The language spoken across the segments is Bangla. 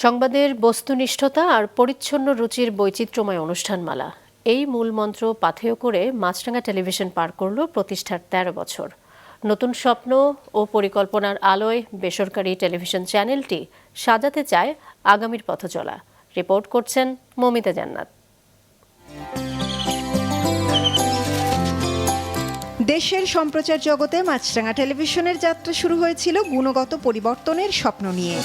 সংবাদের বস্তুনিষ্ঠতা আর পরিচ্ছন্ন রুচির বৈচিত্র্যময় অনুষ্ঠানমালা, এই মূলমন্ত্র পাথেয় করে মাছরাঙা টেলিভিশন পার করল প্রতিষ্ঠার ১৩ বছর। নতুন স্বপ্ন ও পরিকল্পনার আলোয় বেসরকারি টেলিভিশন চ্যানেলটি সাজাতে চায় আগামীর পথচলা। রিপোর্ট করছেন মমিতা জান্নাত। দেশের সম্প্রচার জগতে মাছরাঙা টেলিভিশনের যাত্রা শুরু হয়েছিল গুণগত পরিবর্তনের স্বপ্ন নিয়ে।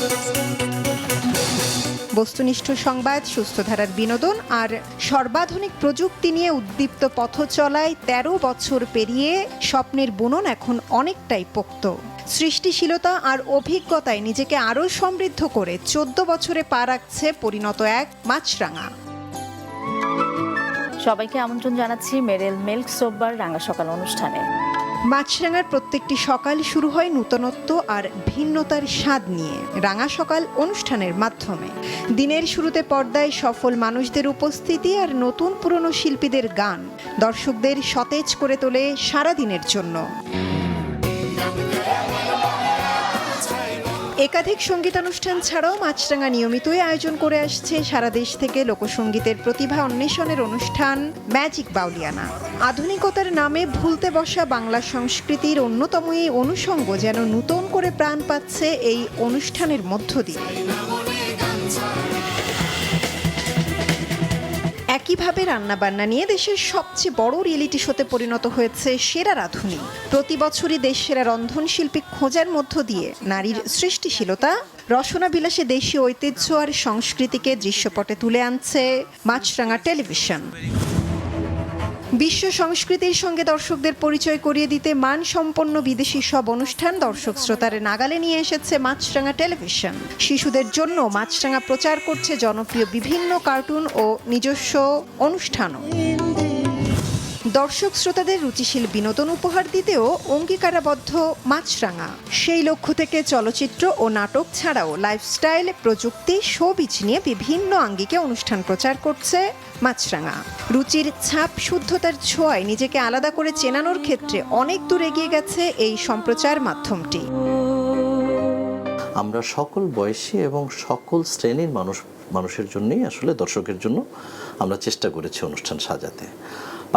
বস্তুনিষ্ঠ সংবাদ, সুস্থধারার বিনোদন আর সর্বাধুনিক প্রযুক্তি নিয়ে উদ্দীপ্ত পথ চলায় ১৩ বছর পেরিয়ে স্বপ্নের বুনন এখন অনেকটাই পোক্ত। সৃষ্টিশীলতা আর অভিজ্ঞতায় নিজেকে আরও সমৃদ্ধ করে ১৪ বছরে পা রাখছে পরিণত এক মাছরাঙা। সবাইকে আমন্ত্রণ জানাচ্ছি মেরিল মিল্ক সোববার রাঙা সকাল অনুষ্ঠানে। মাছরাঙার প্রত্যেকটি সকাল শুরু হয় নূতনত্ব আর ভিন্নতার স্বাদ নিয়ে রাঙা সকাল অনুষ্ঠানের মাধ্যমে। দিনের শুরুতে পর্দায় সফল মানুষদের উপস্থিতি আর নতুন পুরনো শিল্পীদের গান দর্শকদের সতেজ করে তোলে সারা দিনের জন্য। একাধিক সঙ্গীতানুষ্ঠান ছাড়াও মাছরাঙা নিয়মিতই আয়োজন করে আসছে সারা দেশ থেকে লোকসঙ্গীতের প্রতিভা অন্বেষণের অনুষ্ঠান ম্যাজিক বাউলিয়ানা। আধুনিকতার নামে ভুলতে বসা বাংলা সংস্কৃতির অন্যতম এই অনুষঙ্গ যেন নতুন করে প্রাণ পাচ্ছে এই অনুষ্ঠানের মধ্য দিয়ে। একইভাবে রান্নাবান্না নিয়ে দেশের সবচেয়ে বড় রিয়েলিটি শোতে পরিণত হয়েছে সেরা রাঁধুনি। প্রতি বছরই দেশ সেরা রন্ধনশিল্পী খোঁজার মধ্য দিয়ে নারীর সৃষ্টিশীলতা, রসনাবিলাসে দেশীয় ঐতিহ্য আর সংস্কৃতিকে দৃশ্যপটে তুলে আনছে মাছরাঙা টেলিভিশন। বিশ্ব সংস্কৃতির সঙ্গে দর্শকদের পরিচয় করিয়ে দিতে মানসম্পন্ন বিদেশি সব অনুষ্ঠান দর্শক শ্রোতার নাগালে নিয়ে এসেছে মাছরাঙা টেলিভিশন। শিশুদের জন্য মাছরাঙা প্রচার করছে জনপ্রিয় বিভিন্ন কার্টুন ও নিজস্ব অনুষ্ঠানও। দর্শক শ্রোতাদের রুচিশীল বিনোদন উপহার দিতেও অঙ্গীকারাবদ্ধ মাছরাঙা। সেই লক্ষ্য থেকে চলচ্চিত্র ও নাটক ছাড়াও লাইফস্টাইল, প্রযুক্তি, শোবিজ নিয়ে বিভিন্ন আঙ্গিকে অনুষ্ঠান প্রচার করছে মাছরাঙা। রুচির ছাপ, শুদ্ধতার ছোঁয়ায় নিজেকে আলাদা করে চেনানোর ক্ষেত্রে অনেক দূর এগিয়ে গেছে এই সম্প্রচার মাধ্যমটি। আমরা সকল বয়সী এবং সকল শ্রেণীর মানুষের জন্যই আসলে দর্শকের জন্য আমরা চেষ্টা করেছি অনুষ্ঠান সাজাতে।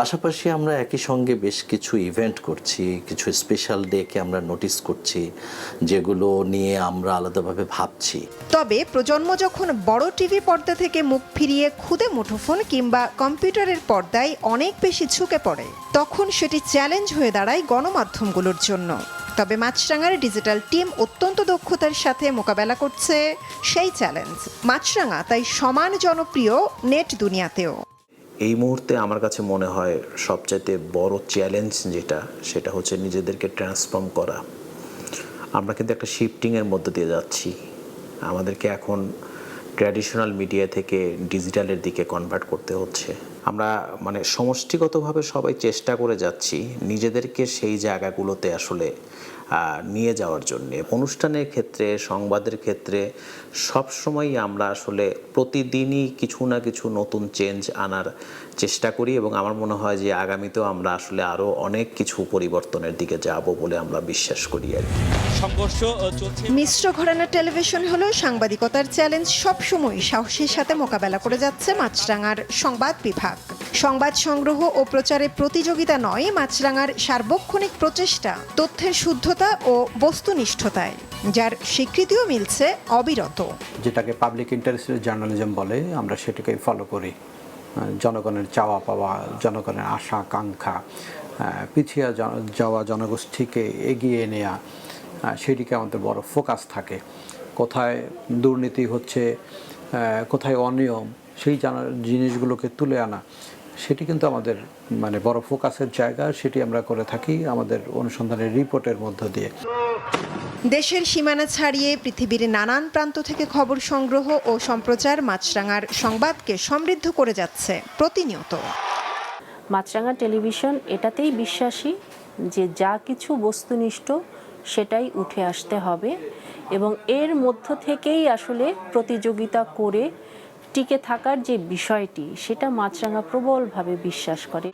পাশাপাশি আমরা একই সঙ্গে বেশ কিছু ইভেন্ট করছি, কিছু স্পেশাল ডেকে আমরা নোটিস করছি, যেগুলো নিয়ে আমরা আলাদাভাবে ভাবছি। তবে প্রজন্ম যখন বড় টিভি পর্দা থেকে মুখ ফিরিয়ে খুদে মুঠোফোন কিংবা কম্পিউটারের পর্দায় অনেক বেশি ঝুঁকে পড়ে, তখন সেটি চ্যালেঞ্জ হয়ে দাঁড়ায় গণমাধ্যমগুলোর জন্য। তবে মাছরাঙার ডিজিটাল টিম অত্যন্ত দক্ষতার সাথে মোকাবেলা করছে সেই চ্যালেঞ্জ। মাছরাঙা তাই সমান জনপ্রিয় নেট দুনিয়াতেও। এই মুহূর্তে আমার কাছে মনে হয় সবচাইতে বড় চ্যালেঞ্জ সেটা হচ্ছে নিজেদেরকে ট্রান্সফর্ম করা। আমরা কিন্তু একটা শিফটিংয়ের মধ্যে দিয়ে যাচ্ছি। আমাদেরকে এখন ট্র্যাডিশনাল মিডিয়া থেকে ডিজিটালের দিকে কনভার্ট করতে হচ্ছে। আমরা সমষ্টিগতভাবে সবাই চেষ্টা করে যাচ্ছি নিজেদেরকে সেই জায়গাগুলোতে আসলে নিয়ে যাওয়ার জন্যে। অনুষ্ঠানের ক্ষেত্রে, সংবাদের ক্ষেত্রে সবসময়ই আমরা আসলে প্রতিদিনই কিছু না কিছু নতুন চেঞ্জ আনার চেষ্টা করি এবং আমার মনে হয় যে আগামীতেও আমরা আসলে আরও অনেক কিছু পরিবর্তনের দিকে যাব বলে আমরা বিশ্বাস করি আর কি। মিশ্র ঘরানার টেলিভিশন হলো সাংবাদিকতার চ্যালেঞ্জ সবসময় সাহসের সাথে মোকাবেলা করে যাচ্ছে মাছরাঙার সংবাদ বিভাগ। সংবাদ সংগ্রহ ও প্রচারে প্রতিযোগিতা নয়, মাছরাঙার সার্বক্ষণিক প্রচেষ্টা তথ্যের শুদ্ধতা ও বস্তুনিষ্ঠতায়, যার স্বীকৃতিও মিলছে অবিরত। যেটাকে পাবলিক ইন্টারেস্টেড জার্নালিজম বলে, আমরা সেটাকে ফলো করি। জনগণের চাওয়া পাওয়া, জনগণের আশা আকাঙ্ক্ষা, পিছিয়ে যাওয়া জনগোষ্ঠীকে এগিয়ে নেওয়া, সেদিকে আমাদের বড় ফোকাস থাকে। কোথায় দুর্নীতি হচ্ছে, কোথায় অনিয়ম, সেই জিনিসগুলোকে তুলে আনা, সেটি কিন্তু আমাদের বড় ফোকাসের জায়গা। সেটি আমরা করে থাকি আমাদের অনুসন্ধানের রিপোর্টের মধ্য দিয়ে। দেশের সীমানা ছাড়িয়ে পৃথিবীর নানান প্রান্ত থেকে খবর সংগ্রহ ও সম্প্রচার মাছরাঙার সংবাদকে সমৃদ্ধ করে যাচ্ছে প্রতিনিয়ত। মাছরাঙা টেলিভিশন এটাতেই বিশ্বাসী যে যা কিছু বস্তুনিষ্ঠ সেটাই উঠে আসতে হবে এবং এর মধ্য থেকেই আসলে প্রতিযোগিতা করে টিকে থাকার যে বিষয়টি, সেটা মাছরাঙা প্রবলভাবে বিশ্বাস করে।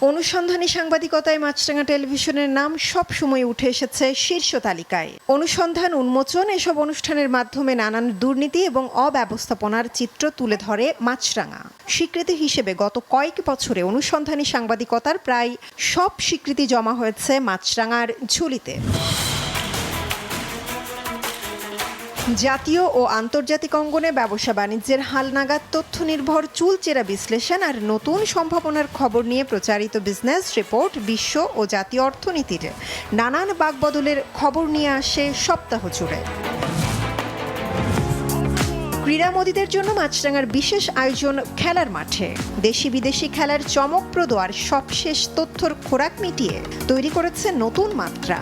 অনুসন্ধানী সাংবাদিকতায় মাছরাঙা টেলিভিশনের নাম সব সময় উঠে এসেছে শীর্ষ তালিকায়। অনুসন্ধান, উন্মোচন এসব অনুষ্ঠানের মাধ্যমে নানান দুর্নীতি এবং অব্যবস্থাপনার চিত্র তুলে ধরে মাছরাঙা। স্বীকৃতি হিসেবে গত কয়েক বছরে অনুসন্ধানী সাংবাদিকতার প্রায় সব স্বীকৃতি জমা হয়েছে মাছরাঙার ঝুলিতে। জাতীয় ও আন্তর্জাতিক অঙ্গনে ব্যবসা বাণিজ্যের হালনাগাদ তথ্য নির্ভর চুলচেরা বিশ্লেষণ আর নতুন সম্ভাবনার খবর নিয়ে প্রচারিত বিজনেস রিপোর্ট বিশ্ব ও জাতীয় অর্থনীতির নানান বাকবদলের খবর নিয়ে আসে সপ্তাহ জুড়ে। ক্রীড়ামোদীদের জন্য মাছরাঙার বিশেষ আয়োজন খেলার মাঠে। দেশি বিদেশি খেলার চমকপ্রদ আর সবশেষ তথ্যর খোরাক মিটিয়ে তৈরি করেছে নতুন মাত্রা।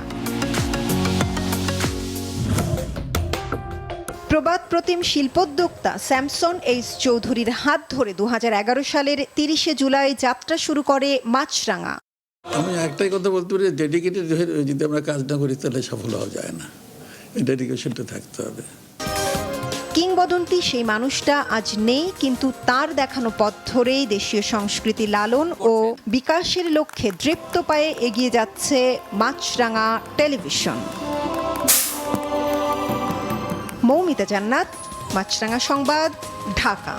প্রবাদ প্রতিম শিল্পোদ্যোক্তা স্যামসন এইচ চৌধুরীর হাত ধরে 2011 সালের 30 জুলাই যাত্রা শুরু করে মাছরাঙা। আমি একটাই কথা বলতে পারি, ডেডিকেটেড হয়ে যদি আমরা কাজ না করি তাহলে সফল হওয়া যায় না। এই ডেডিকেশনটা থাকতে হবে। কিংবদন্তি সেই মানুষটা আজ নেই, কিন্তু তার দেখানো পথ ধরেই দেশীয় সংস্কৃতি লালন ও বিকাশের লক্ষ্যে দৃপ্ত পায়ে এগিয়ে যাচ্ছে মাছরাঙা টেলিভিশন। মৌমিতা জান্নাত, মাছরাঙা সংবাদ, ঢাকা।